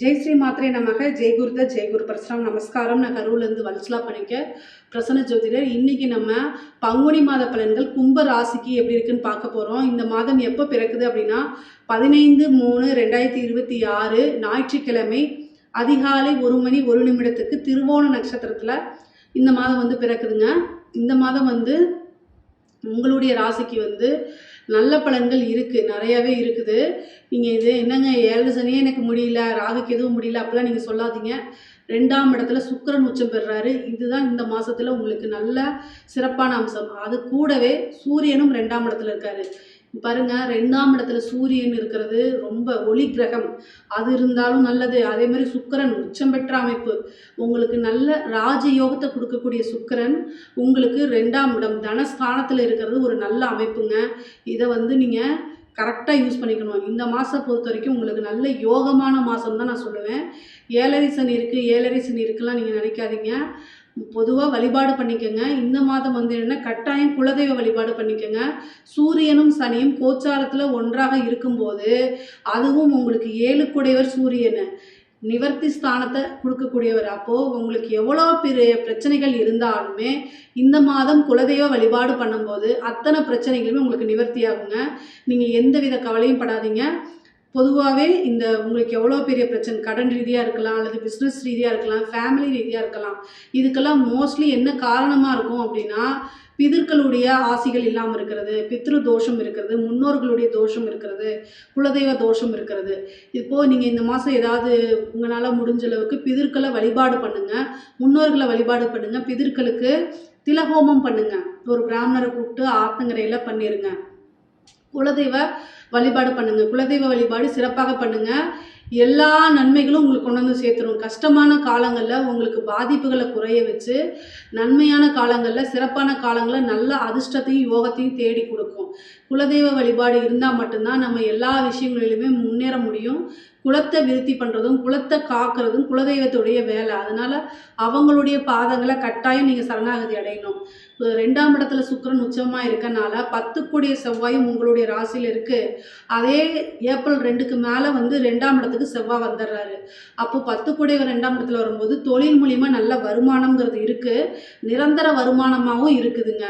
ஜெய் ஸ்ரீ மாத்ரே நமக. ஜெய் குருத ஜெய் குரு பரசுராம். நமஸ்காரம். நான் கரூர்லேருந்து வல்சலா பண்ணிக்க பிரசன்ன ஜோதிடர். இன்னைக்கு நம்ம பங்குனி மாத பலன்கள் கும்ப ராசிக்கு எப்படி இருக்குன்னு பார்க்க போகிறோம். இந்த மாதம் எப்போ பிறக்குது அப்படின்னா 15/3/2026 ஞாயிற்றுக்கிழமை அதிகாலை 1 மணி 1 நிமிடத்துக்கு திருவோண நட்சத்திரத்தில் இந்த மாதம் வந்து பிறக்குதுங்க. இந்த மாதம் வந்து உங்களுடைய ராசிக்கு நல்ல பலன்கள் இருக்குது, நிறையாவே இருக்குது. நீங்கள் இது என்னங்க 7 சனியே எனக்கு முடியல, ராகுக்கு எதுவும் முடியல அப்படிலாம் நீங்கள் சொல்லாதீங்க. 2ஆம் இடத்துல சுக்கிரன் உச்சம் பெறுறாரு. இதுதான் இந்த மாதத்தில் உங்களுக்கு நல்ல சிறப்பான அம்சம். அது கூடவே சூரியனும் 2ஆம் இடத்துல இருக்காரு. பாருங்க, 2ஆம் இடத்துல சூரியன் இருக்கிறது ரொம்ப ஒளி கிரகம், அது இருந்தாலும் நல்லது. அதே மாதிரி சுக்கிரன் உச்சம் பெற்ற அமைப்பு, உங்களுக்கு நல்ல ராஜயோகத்தை கொடுக்கக்கூடிய சுக்கிரன் உங்களுக்கு 2ஆம் இடம் தனஸ்தானத்தில் இருக்கிறது ஒரு நல்ல அமைப்புங்க. இதை நீங்கள் கரெக்டாக யூஸ் பண்ணிக்கணும். இந்த மாதம் பொறுத்த வரைக்கும் உங்களுக்கு நல்ல யோகமான மாதம் தான் நான் சொல்லுவேன். ஏழரை சனி இருக்குலாம் நீங்கள் நினைக்காதீங்க. பொதுவாக வழிபாடு பண்ணிக்கோங்க. இந்த மாதம் என்ன கட்டாயம் குலதெய்வ வழிபாடு பண்ணிக்கோங்க. சூரியனும் சனியும் கோச்சாரத்தில் ஒன்றாக இருக்கும்போது அதுவும் உங்களுக்கு 7 சூரியன் நிவர்த்தி ஸ்தானத்தை கொடுக்கக்கூடியவர். அப்போது உங்களுக்கு எவ்வளோ பெரிய பிரச்சனைகள் இருந்தாலுமே இந்த மாதம் குலதெய்வ வழிபாடு பண்ணும்போது அத்தனை பிரச்சனைகளுமே உங்களுக்கு நிவர்த்தி ஆகுங்க. நீங்கள் எந்தவித கவலையும் படாதீங்க. பொதுவாகவே இந்த உங்களுக்கு எவ்வளோ பெரிய பிரச்சனை, கடன் ரீதியாக இருக்கலாம், அல்லது பிஸ்னஸ் ரீதியாக இருக்கலாம், ஃபேமிலி ரீதியாக இருக்கலாம், இதுக்கெல்லாம் மோஸ்ட்லி என்ன காரணமாக இருக்கும் அப்படின்னா பிதர்களுடைய ஆசிகள் இல்லாமல் இருக்கிறது, பித்ரு தோஷம் இருக்கிறது, முன்னோர்களுடைய தோஷம் இருக்கிறது, குலதெய்வ தோஷம் இருக்கிறது. இப்போது நீங்கள் இந்த மாதம் ஏதாவது உங்களால் முடிஞ்ச அளவுக்கு பிதர்களை வழிபாடு பண்ணுங்கள், முன்னோர்களை வழிபாடு பண்ணுங்கள், பிதர்களுக்கு திலஹோமம் பண்ணுங்கள். ஒரு பிராமணரை கூப்பிட்டு ஆத்தங்கரையில் பண்ணிடுங்க. குலதெய்வ வழிபாடு பண்ணுங்கள். குலதெய்வ வழிபாடு சிறப்பாக பண்ணுங்கள். எல்லா நன்மைகளும் உங்களுக்கு கொண்டு வந்து சேர்த்துரும். கஷ்டமான காலங்களில் உங்களுக்கு பாதிப்புகளை குறைய வச்சு நன்மையான காலங்களில், சிறப்பான காலங்களில் நல்ல அதிர்ஷ்டத்தையும் யோகத்தையும் தேடி கொடுக்கும். குலதெய்வ வழிபாடு இருந்தால் மட்டும்தான் நம்ம எல்லா விஷயங்களிலுமே முன்னேற முடியும். குலத்தை விருத்தி பண்ணுறதும் குலத்தை காக்கிறதும் குலதெய்வத்துடைய வேலை. அதனால் அவங்களுடைய பாதங்களை கட்டாயம் நீங்கள் சரணாகதி அடையணும். 2ஆம் இடத்துல சுக்கிரன் உச்சமாக இருக்கனால 10 செவ்வாயும் உங்களுடைய ராசியில் இருக்குது. அதே ஏப்ரல் 2க்கு மேலே 2ஆம் இடத்துக்கு செவ்வாய் வந்துடுறாரு. அப்போது 10 2ஆம் இடத்துல வரும்போது தொழில் மூலிமா நல்ல வருமானம்ங்கிறது இருக்குது, நிரந்தர வருமானமாகவும் இருக்குதுங்க.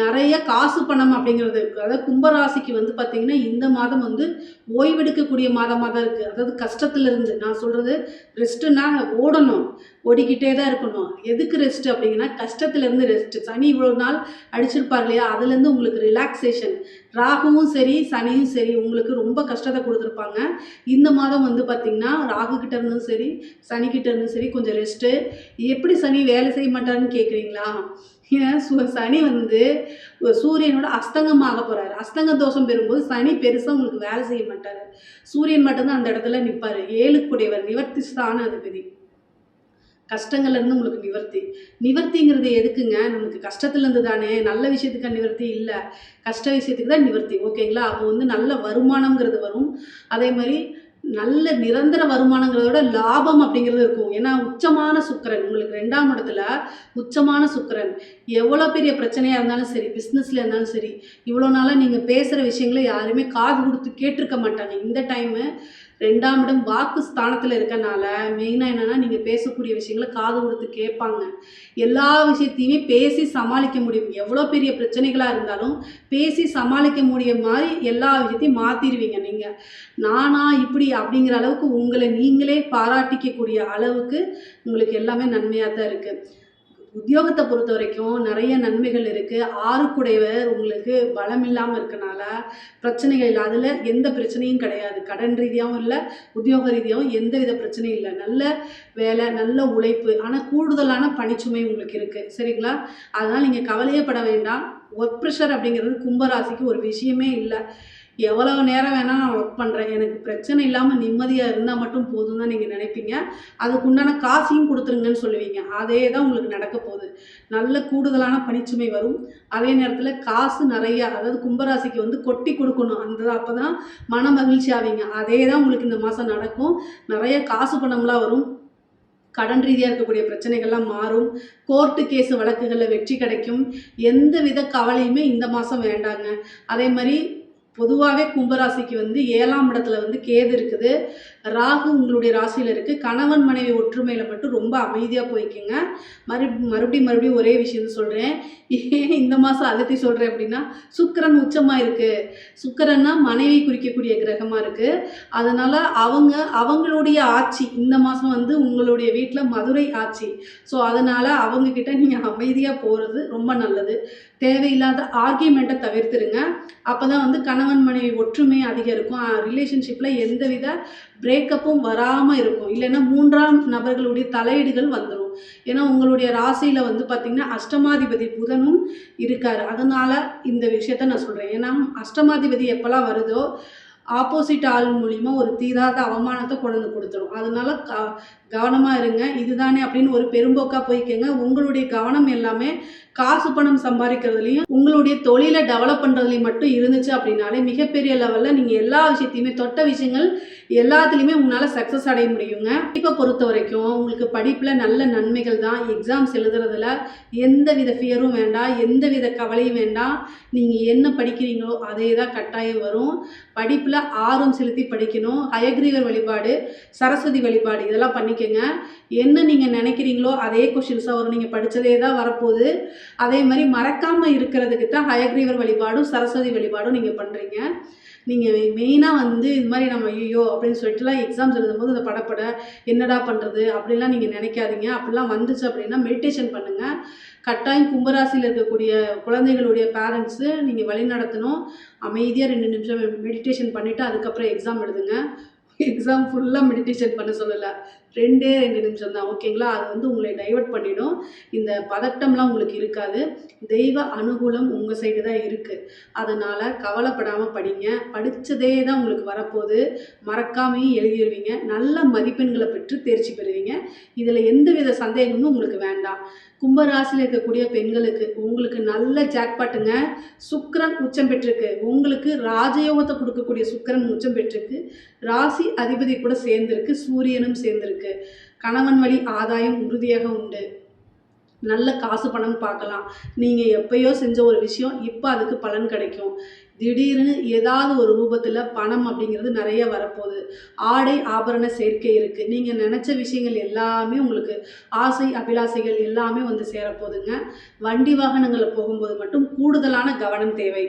நிறைய காசு பணம் அப்படிங்கிறது இருக்குது. அதாவது கும்பராசிக்கு பார்த்திங்கன்னா இந்த மாதம் ஓய்வெடுக்கக்கூடிய மாதமாக தான் இருக்குது. அதாவது கஷ்டத்துலேருந்து, நான் சொல்கிறது ரெஸ்ட்டுன்னா ஓடணும், ஓடிக்கிட்டே தான் இருக்கணும். எதுக்கு ரெஸ்ட்டு அப்படிங்கன்னா கஷ்டத்துலேருந்து ரெஸ்ட்டு. சனி இவ்வளோ நாள் அடிச்சிருப்பார் இல்லையா, அதுலேருந்து உங்களுக்கு ரிலாக்ஸேஷன். ராகுவும் சரி சனியும் சரி உங்களுக்கு ரொம்ப கஷ்டத்தை கொடுத்துருப்பாங்க. இந்த மாதம் பார்த்திங்கன்னா ராகு கிட்ட இருந்தும் சரி சனிக்கிட்ட இருந்தும் சரி கொஞ்சம் ரெஸ்ட்டு. எப்படி சனி வேலை செய்ய மாட்டாருன்னு கேட்குறீங்களா? ஏன் சனி சூரியனோட அஸ்தங்கமாக போகிறாரு. அஸ்தங்க தோஷம் பெறும்போது சனி பெருசாக உங்களுக்கு வேலை செய்ய மாட்டார். சூரியன் மட்டும்தான் அந்த இடத்துல நிற்பார். 7 நிவர்த்தி ஸ்தான அதிபதி. கஷ்டங்கள்லேருந்து உங்களுக்கு நிவர்த்திங்கிறது எதுக்குங்க? நமக்கு கஷ்டத்துலேருந்து தானே, நல்ல விஷயத்துக்கு நிவர்த்தி இல்லை, கஷ்ட விஷயத்துக்கு தான் நிவர்த்தி. ஓகேங்களா? அப்போ நல்ல வருமானங்கிறது வரும். அதே மாதிரி நல்ல நிரந்தர வருமானங்கிறதோட லாபம் அப்படிங்கிறது இருக்கும். ஏன்னா உச்சமான சுக்கிரன் உங்களுக்கு 2ஆம் இடத்துல உச்சமான சுக்கிரன் எவ்வளோ பெரிய பிரச்சனையாக இருந்தாலும் சரி, பிஸ்னஸில் இருந்தாலும் சரி, இவ்வளோ நாளாக நீங்கள் பேசுகிற விஷயங்களை யாருமே காது கொடுத்து கேட்டிருக்க மாட்டாங்க. இந்த டைமு 2ஆம் இடம் வாக்கு ஸ்தானத்தில் இருக்கனால மெயினாக என்னென்னா நீங்கள் பேசக்கூடிய விஷயங்களை காது கொடுத்து கேட்பாங்க. எல்லா விஷயத்தையுமே பேசி சமாளிக்க முடியும். எவ்வளோ பெரிய பிரச்சனைகளாக இருந்தாலும் பேசி சமாளிக்க முடிய மாதிரி எல்லா விஷயத்தையும் மாற்றிடுவீங்க. நீங்கள் நானா இப்படி அப்படிங்கிற அளவுக்கு உங்களை நீங்களே பாராட்டிக்கக்கூடிய அளவுக்கு உங்களுக்கு எல்லாமே நன்மையாக தான் இருக்குது. உத்தியோகத்தை பொறுத்த வரைக்கும் நிறைய நன்மைகள் இருக்குது. 6 உங்களுக்கு பலம் இல்லாமல் இருக்கனால பிரச்சனைகள் இல்லை. அதில் எந்த பிரச்சனையும் கிடையாது. கடன் ரீதியாகவும் இல்லை, உத்தியோக ரீதியாகவும் எந்த வித பிரச்சனையும் இல்லை. நல்ல வேலை, நல்ல உழைப்பு, ஆனால் கூடுதலான பணிச்சுமை உங்களுக்கு இருக்குது. சரிங்களா? அதனால் நீங்கள் கவலையே பட வேண்டாம். ஒர்க் ப்ரெஷர் அப்படிங்கிறது கும்பராசிக்கு ஒரு விஷயமே இல்லை. எவ்வளோ நேரம் வேணால் நான் ஒர்க் பண்ணுறேன், எனக்கு பிரச்சனை இல்லாமல் நிம்மதியாக இருந்தால் மட்டும் போதும் தான் நீங்கள் நினைப்பீங்க. அதுக்கு உண்டான காசையும் கொடுத்துருங்கன்னு சொல்லுவீங்க. அதே தான் உங்களுக்கு நடக்க போகுது. நல்ல கூடுதலான பணிச்சுமை வரும். அதே நேரத்தில் காசு நிறையா, அதாவது கும்பராசிக்கு கொட்டி கொடுக்கணும். அப்போ தான் மன மகிழ்ச்சி ஆவீங்க. அதே தான் உங்களுக்கு இந்த மாதம் நடக்கும். நிறைய காசு பணம்லாம் வரும். கடன் ரீதியாக இருக்கக்கூடிய பிரச்சனைகள்லாம் மாறும். கோர்ட்டு கேஸு வழக்குகளில் வெற்றி கிடைக்கும். எந்த வித கவலையுமே இந்த மாதம் வேண்டாங்க. அதே மாதிரி பொதுவாகவே கும்பராசிக்கு வந்து 7ஆம் இடத்துல வந்து கேது இருக்குது. ராகு உங்களுடைய ராசியில் இருக்குது. கணவன் மனைவி ஒற்றுமையில் மட்டும் ரொம்ப அமைதியாக போய்க்குங்க. மறுபடியும் ஒரே விஷயம் சொல்கிறேன். ஏன் இந்த மாதம் அழுத்தி சொல்கிறேன் அப்படின்னா, சுக்கிரன் உச்சமாக இருக்குது. சுக்கிரன்னா மனைவி குறிக்கக்கூடிய கிரகமாக இருக்குது. அதனால் அவங்களுடைய ஆட்சி இந்த மாதம் வந்து உங்களுடைய வீட்டில் மதுரை ஆட்சி. ஸோ அதனால் அவங்கக்கிட்ட நீங்கள் அமைதியாக போகிறது ரொம்ப நல்லது. தேவையில்லாத ஆர்கியூமெண்ட்டை தவிர்த்துருங்க. அப்போ தான் வந்து கணவன் மனைவி ஒற்றுமை அதிகரிக்கும். ரிலேஷன்ஷிப்பில் எந்தவித பிரேக்கப்பும் வராமல் இருக்கும். இல்லைன்னா 3ஆம் நபர்களுடைய தலையீடுகள் வந்துடும். ஏன்னா உங்களுடைய ராசியில் வந்து பார்த்திங்கன்னா அஷ்டமாதிபதி புதனும் இருக்கார். அதனால் இந்த விஷயத்த நான் சொல்கிறேன். ஏன்னா அஷ்டமாதிபதி எப்போல்லாம் வருதோ ஆப்போசிட் ஆள் மூலிமா ஒரு தீராத அவமானத்தை கொண்டு கொடுத்துரும். அதனால கவனமாக இருங்க. இதுதானே அப்படின்னு ஒரு பெரும்போக்காக போய்க்கங்க. உங்களுடைய கவனம் எல்லாமே காசு பணம் சம்பாதிக்கிறதுலையும் உங்களுடைய தொழிலை டெவலப் பண்ணுறதுலையும் மட்டும் இருந்துச்சு அப்படின்னாலே மிகப்பெரிய லெவலில் நீங்கள் எல்லா விஷயத்தையுமே தொட்ட விஷயங்கள் எல்லாத்துலேயுமே உங்களால் சக்ஸஸ் அடைய முடியுங்க. இப்போ பொறுத்த வரைக்கும் உங்களுக்கு படிப்பில் நல்ல நன்மைகள் தான். எக்ஸாம்ஸ் எழுதுறதுல எந்த வித ஃபியரும் வேண்டாம், எந்த வித கவலையும் வேண்டாம். நீங்கள் என்ன படிக்கிறீங்களோ அதே தான் கட்டாயம் வரும். படிப்பில் ஆர்வம் செலுத்தி படிக்கணும். ஹயக்ரீவர் வழிபாடு, சரஸ்வதி வழிபாடு இதெல்லாம் பண்ணிக்கங்க. என்ன நீங்கள் நினைக்கிறீங்களோ அதே கொஷின்ஸாக வரும். நீங்கள் படித்ததே தான் வரப்போகுது. அதே மாதிரி மறக்காமல் இருக்கிறதுக்கு தான் ஹயக்ரீவர் வழிபாடும் சரஸ்வதி வழிபாடும் நீங்கள் பண்ணுறீங்க. நீங்கள் மெயினாக வந்து இது மாதிரி நம்ம ஐயோ அப்படின்னு சொல்லிட்டுலாம் எக்ஸாம்ஸ் எழுதும்போது அந்த படப்பட என்னடா பண்ணுறது அப்படிலாம் நீங்கள் நினைக்காதீங்க. அப்படிலாம் வந்துச்சு அப்படின்னா மெடிடேஷன் பண்ணுங்கள். கட்டாயம் கும்பராசியில் இருக்கக்கூடிய குழந்தைகளுடைய பேரண்ட்ஸு நீங்கள் வழி நடத்தணும். அமைதியாக 2 நிமிஷம் மெடிடேஷன் பண்ணிவிட்டு அதுக்கப்புறம் எக்ஸாம் எழுதுங்க. எக்ஸாம் ஃபுல்லாக மெடிடேஷன் பண்ண சொல்லலை, 2 நிமிஷம் தான். ஓகேங்களா? அது வந்து உங்களை டைவர்ட் பண்ணிடும். இந்த பதட்டம்லாம் உங்களுக்கு இருக்காது. தெய்வ அனுகூலம் உங்கள் சைடு தான் இருக்குது. அதனால் கவலைப்படாமல் படிங்க. படித்ததே தான் உங்களுக்கு வரப்போகுது. மறக்காமையும் எழுதிடுவீங்க. நல்ல மதிப்பெண்களை பெற்று தேர்ச்சி பெறுவீங்க. இதில் எந்தவித சந்தேகமும் உங்களுக்கு வேண்டாம். கும்பராசியில் இருக்கக்கூடிய பெண்களுக்கு உங்களுக்கு நல்ல ஜாக்பாட்டுங்க. சுக்கிரன் உச்சம் பெற்றிருக்கு. உங்களுக்கு ராஜயோகத்தை கொடுக்கக்கூடிய சுக்கிரன் உச்சம் பெற்றிருக்கு. ராசி அதிபதி கூட சேர்ந்திருக்கு. சூரியனும் சேர்ந்திருக்கு. கணவன் வழி ஆதாயம் உறுதியாக உண்டு. நல்ல காசு பணம் பார்க்கலாம். நீங்கள் எப்பயோ செஞ்ச ஒரு விஷயம் இப்போ அதுக்கு பலன் கிடைக்கும். திடீர்னு ஏதாவது ஒரு ரூபத்தில் பணம் அப்படிங்கிறது நிறைய வரப்போகுது. ஆடை ஆபரண சேர்க்கை இருக்குது. நீங்கள் நினச்ச விஷயங்கள் எல்லாமே உங்களுக்கு ஆசை அபிலாசைகள் எல்லாமே வந்து சேரப்போகுதுங்க. வண்டி வாகனங்களில் போகும்போது மட்டும் கூடுதலான கவனம் தேவை.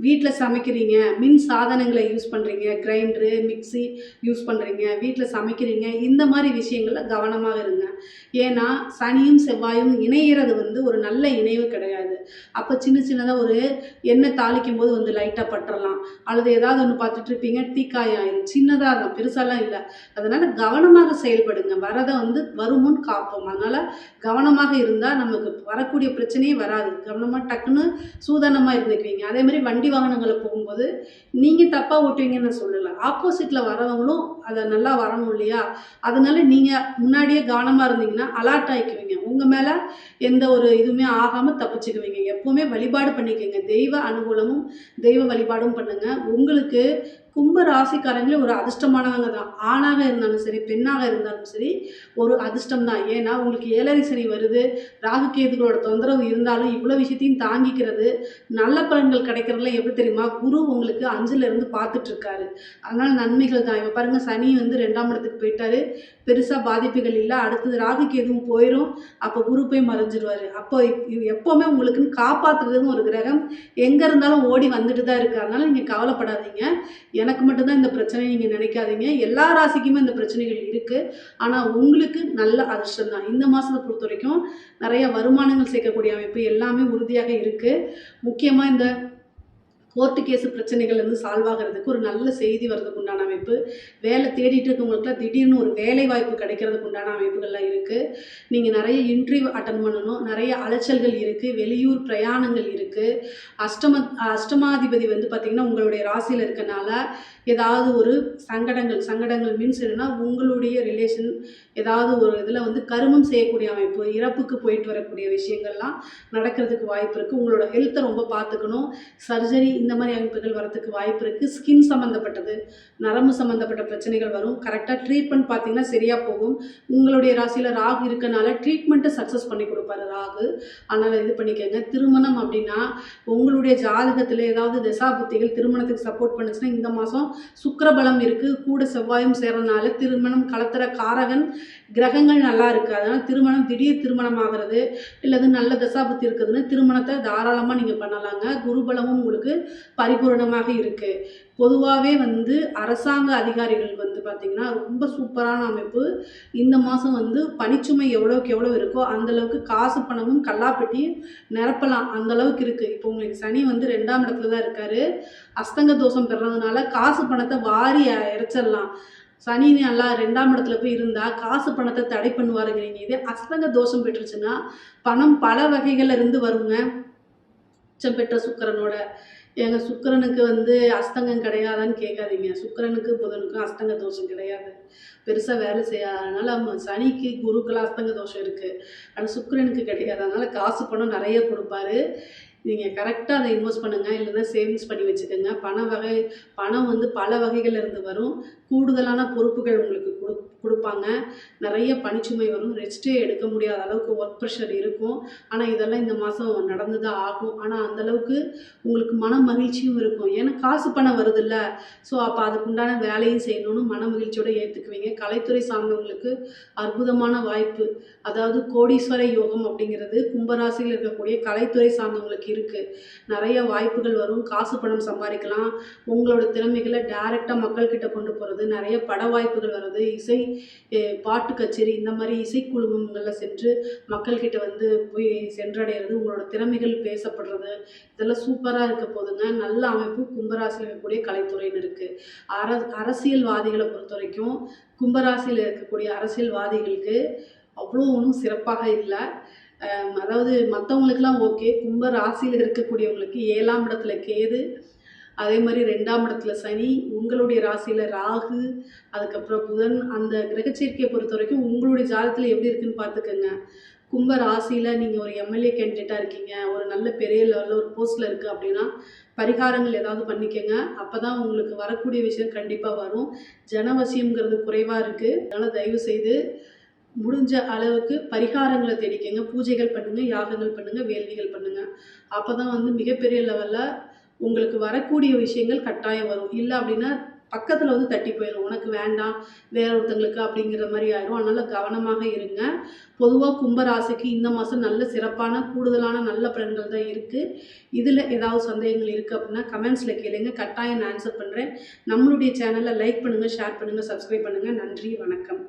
வீட்டில் சமைக்கிறீங்க, மின் சாதனங்களை யூஸ் பண்ணுறீங்க, கிரைண்டரு மிக்சி யூஸ் பண்ணுறீங்க, வீட்டில் சமைக்கிறீங்க, இந்த மாதிரி விஷயங்களில் கவனமாக இருங்க. ஏன்னா சனியும் செவ்வாயும் இணையிறது வந்து ஒரு நல்ல இணைவு கிடையாது. அப்போ சின்னதாக ஒரு எண்ணெய் தாளிக்கும் போது வந்து லைட்டாக பட்டுறலாம், அல்லது ஏதாவது ஒன்று பார்த்துட்டு இருப்பீங்க, தீக்காயம் ஆயிரும். சின்னதாக தான், பெருசாலாம் இல்லை. அதனால் கவனமாக செயல்படுங்க. வரதை வந்து வருமுன் காப்போம். அதனால் கவனமாக இருந்தால் நமக்கு வரக்கூடிய பிரச்சனையே வராது. கவனமாக டக்குன்னு சூதானமாக இருந்துக்குவீங்க. அதே மாதிரி வண்டி வாகனங்களில் போகும்போது நீங்கள் தப்பாக ஓட்டுவீங்கன்னு சொல்லலை, ஆப்போசிட்டில் வரவங்களும் அதை நல்லா வரணும் இல்லையா? அதனால நீங்கள் முன்னாடியே கவனமாக இருந்தீங்கன்னா அலர்ட் ஆகிக்குவீங்க. உங்கள் மேலே எந்த ஒரு இதுவுமே ஆகாமல் தப்பிச்சுக்குவீங்க. எப்போவுமே வழிபாடு பண்ணிக்கோங்க. தெய்வ அனுகூலமும் தெய்வ வழிபாடும் பண்ணுங்கள். உங்களுக்கு கும்ப ராசிக்காரங்களே ஒரு அதிர்ஷ்டமானவங்க தான். ஆணாக இருந்தாலும் சரி, பெண்ணாக இருந்தாலும் சரி, ஒரு அதிர்ஷ்டம் தான். ஏன்னா உங்களுக்கு 7 சனி வருது, ராகு கேதுகளோட தொந்தரவு இருந்தாலும் இவ்வளோ விஷயத்தையும் தாங்கிக்கிறது, நல்ல பலன்கள் கிடைக்கிறதுல எப்படி தெரியுமா? குரு உங்களுக்கு 5லேருந்து பார்த்துட்ருக்காரு. அதனால் நன்மைகள் தான். இப்போ பாருங்கள், சனி வந்து 2ஆம் இடத்துக்கு போயிட்டாரு, பெருசாக பாதிப்புகள் இல்லை. அடுத்தது ராகு கேதுவும் போயிடும், அப்போ குரு போய் மறைஞ்சிருவார். அப்போ எப்போவுமே உங்களுக்குன்னு காப்பாற்றுறதுன்னு ஒரு கிரகம் எங்கே இருந்தாலும் ஓடி வந்துட்டு தான் இருக்குது. அதனால் நீங்கள் கவலைப்படாதீங்க. எனக்கு மட்டும்தான் இந்த பிரச்சனை நீங்கள் நினைக்காதீங்க. எல்லா ராசிக்குமே இந்த பிரச்சனைகள் இருக்குது. ஆனால் உங்களுக்கு நல்ல அதிர்ஷ்டம் தான். இந்த மாதத்தை பொறுத்த வரைக்கும் நிறைய வருமானங்கள் சேர்க்கக்கூடிய அமைப்பு எல்லாமே உறுதியாக இருக்குது. முக்கியமாக இந்த கோர்ட்டு கேஸு பிரச்சனைகள் வந்து சால்வ் ஆகிறதுக்கு ஒரு நல்ல செய்தி வர்றதுக்கு உண்டான அமைப்பு, வேலை தேடிட்டு இருக்கவங்களுக்குலாம் திடீர்னு ஒரு வேலை வாய்ப்பு கிடைக்கிறதுக்கு உண்டான அமைப்புகள்லாம் இருக்குது. நீங்கள் நிறைய இன்டர்வியூ அட்டன் பண்ணணும், நிறைய அலைச்சல்கள் இருக்குது, வெளியூர் பிரயாணங்கள் இருக்குது. அஷ்டமாதிபதி வந்து பார்த்திங்கன்னா உங்களுடைய ராசியில் இருக்கனால ஏதாவது ஒரு சங்கடங்கள் மீன்ஸ் என்னென்னா உங்களுடைய ரிலேஷன் ஏதாவது ஒரு இதில் வந்து கருமம் செய்யக்கூடிய அமைப்பு, இறப்புக்கு போயிட்டு வரக்கூடிய விஷயங்கள்லாம் நடக்கிறதுக்கு வாய்ப்பு இருக்குது. உங்களோட ஹெல்த்தை ரொம்ப பார்த்துக்கணும். சர்ஜரி இந்த மாதிரி அமைப்புகள் வரத்துக்கு வாய்ப்பு இருக்குது. ஸ்கின் சம்மந்தப்பட்டது, நரம்பு சம்மந்தப்பட்ட பிரச்சனைகள் வரும். கரெக்டாக ட்ரீட்மெண்ட் பார்த்தீங்கன்னா சரியாக போகும். உங்களுடைய ராசியில் ராகு இருக்கனால ட்ரீட்மெண்ட்டை சக்ஸஸ் பண்ணி கொடுப்பாரு ராகு. அதனால் இது பண்ணிக்கோங்க. திருமணம் அப்படின்னா உங்களுடைய ஜாதகத்தில் ஏதாவது தசாபுத்திகள் திருமணத்துக்கு சப்போர்ட் பண்ணுச்சுன்னா இந்த மாதம் சுக்கிரபலம் இருக்குது, கூட செவ்வாயும் சேர்றதுனால திருமணம் கலத்துற காரகன் கிரகங்கள் நல்லா இருக்குது. அதனால் திருமணம் திடீர் திருமணம் ஆகிறது இல்லது நல்ல தசாபுத்தி இருக்குதுன்னு திருமணத்தை தாராளமாக நீங்கள் பண்ணலாங்க. குருபலமும் உங்களுக்கு பரிபூரணமாக இருக்குது. பொதுவாகவே வந்து அரசாங்க அதிகாரிகள் வந்து பார்த்திங்கன்னா ரொம்ப சூப்பரான அமைப்பு. இந்த மாதம் வந்து பணிச்சுமை எவ்வளோக்கு எவ்வளோ இருக்கோ அந்தளவுக்கு காசு பணமும் கல்லாப்பெட்டியும் நிரப்பலாம், அந்தளவுக்கு இருக்குது. இப்போ உங்களுக்கு சனி வந்து 2ஆம் இடத்துல தான் இருக்கார். அஸ்தங்க தோஷம் பெறதுனால காசு பணத்தை வாரி இறைச்சிடலாம். சனி நல்லா 2ஆம் இடத்துல போய் இருந்தால் காசு பணத்தை தடை பண்ணுவாருங்கிறீங்க. இதே அஸ்தங்க தோஷம் பெற்றுச்சுன்னா பணம் பல வகைகளில் இருந்து வருங்க. உச்சம் பெற்ற சுக்கிரனோட எங்கள் சுக்கிரனுக்கு வந்து அஸ்தங்கம் கிடையாதான்னு கேட்காதீங்க. சுக்கிரனுக்கு புதனுக்கும் அஸ்தங்க தோஷம் கிடையாது, பெருசாக வேலை செய்யாது. அதனால் சனிக்கு குருக்கெல்லாம் அஸ்தங்க தோஷம் இருக்குது, ஆனால் சுக்கிரனுக்கு கிடையாது. அதனால் காசு பணம் நிறைய கொடுப்பாரு. நீங்கள் கரெக்டாக அதை இன்வெஸ்ட் பண்ணுங்கள், இல்லைன்னா சேவிங்ஸ் பண்ணி வச்சுக்கோங்க. பணம் வந்து பல வகைகள் இருந்து வரும். கூடுதலான பொறுப்புகள் உங்களுக்கு கொடுப்பாங்க. நிறைய பணிச்சுமை வரும். ரெஸ்ட்டே எடுக்க முடியாத அளவுக்கு ஒர்க் ப்ரெஷர் இருக்கும். ஆனால் இதெல்லாம் இந்த மாதம் நடந்து தான் ஆகும். ஆனால் அந்தளவுக்கு உங்களுக்கு மன மகிழ்ச்சியும் இருக்கும். ஏன்னா காசு பணம் வருதில்ல, ஸோ அப்போ அதுக்குண்டான வேலையும் செய்யணும்னு மன மகிழ்ச்சியோடு ஏற்றுக்குவீங்க. கலைத்துறை சார்ந்தவங்களுக்கு அற்புதமான வாய்ப்பு, அதாவது கோடீஸ்வர யோகம் அப்படிங்கிறது கும்பராசியில் இருக்கக்கூடிய கலைத்துறை சார்ந்தவங்களுக்கு இருக்குது. நிறைய வாய்ப்புகள் வரும். காசு பணம் சம்பாதிக்கலாம். உங்களோட திறமைகளை டைரெக்டாக மக்கள்கிட்ட கொண்டு போகிறது, நிறைய பட வாய்ப்புகள் வர்றது, இசை பாட்டு கச்சேரி இந்த மாதிரி இசைக்குழுமங்களில் சென்று மக்கள்கிட்ட வந்து போய் சென்றடைகிறது, உங்களோட திறமைகள் பேசப்படுறது, இதெல்லாம் சூப்பராக இருக்க போதுங்க. நல்ல அமைப்பு கும்பராசியில் இருக்கக்கூடிய கலைத்துறையினருக்கு. அரசியல்வாதிகளை பொறுத்த வரைக்கும் கும்பராசியில் இருக்கக்கூடிய அரசியல்வாதிகளுக்கு அவ்வளோ ஒன்றும் சிறப்பாக இல்லை. அதாவது மற்றவங்களுக்கெல்லாம் ஓகே. கும்ப ராசியில் இருக்கக்கூடியவங்களுக்கு 7ஆம் இடத்துல கேது, அதே மாதிரி 2ஆம் இடத்துல சனி, உங்களுடைய ராசியில் ராகு, அதுக்கப்புறம் புதன். அந்த கிரகச்சேர்க்கையை பொறுத்த வரைக்கும் உங்களுடைய ஜாதகத்தில் எப்படி இருக்குன்னு பார்த்துக்கோங்க. கும்ப ராசியில் நீங்கள் ஒரு எம்எல்ஏ கேண்டிடேட்டாக இருக்கீங்க, ஒரு நல்ல பெரிய லெவலில் ஒரு போஸ்ட்டில் இருக்குது அப்படின்னா பரிகாரங்கள் ஏதாவது பண்ணிக்கோங்க. அப்போ தான் உங்களுக்கு வரக்கூடிய விஷயம் கண்டிப்பாக வரும். ஜனவசியம்ங்கிறது குறைவாக இருக்குது. அதனால் தயவு செய்து முடிஞ்ச அளவுக்கு பரிகாரங்களை தேடிக்கங்க. பூஜைகள் பண்ணுங்கள், யாகங்கள் பண்ணுங்கள், வேள்விகள் பண்ணுங்கள். அப்போ தான் வந்து மிகப்பெரிய லெவலில் உங்களுக்கு வரக்கூடிய விஷயங்கள் கட்டாயம் வரும். இல்லை அப்படின்னா பக்கத்தில் வந்து தட்டி போயிடும், உனக்கு வேண்டாம் வேற ஒருத்தங்களுக்கு அப்படிங்கிற மாதிரி ஆயிடும். அதனால் கவனமாக இருங்க. பொதுவாக கும்பராசிக்கு இந்த மாதம் நல்ல சிறப்பான கூடுதலான நல்ல பலன்கள் தான் இருக்குது. இதில் ஏதாவது சந்தேகங்கள் இருக்குது அப்படின்னா கமெண்ட்ஸில் கேளுங்க, கட்டாயம் நான் ஆன்சர் பண்ணுறேன். நம்மளுடைய சேனலை லைக் பண்ணுங்கள், ஷேர் பண்ணுங்கள், சப்ஸ்கிரைப் பண்ணுங்கள். நன்றி, வணக்கம்.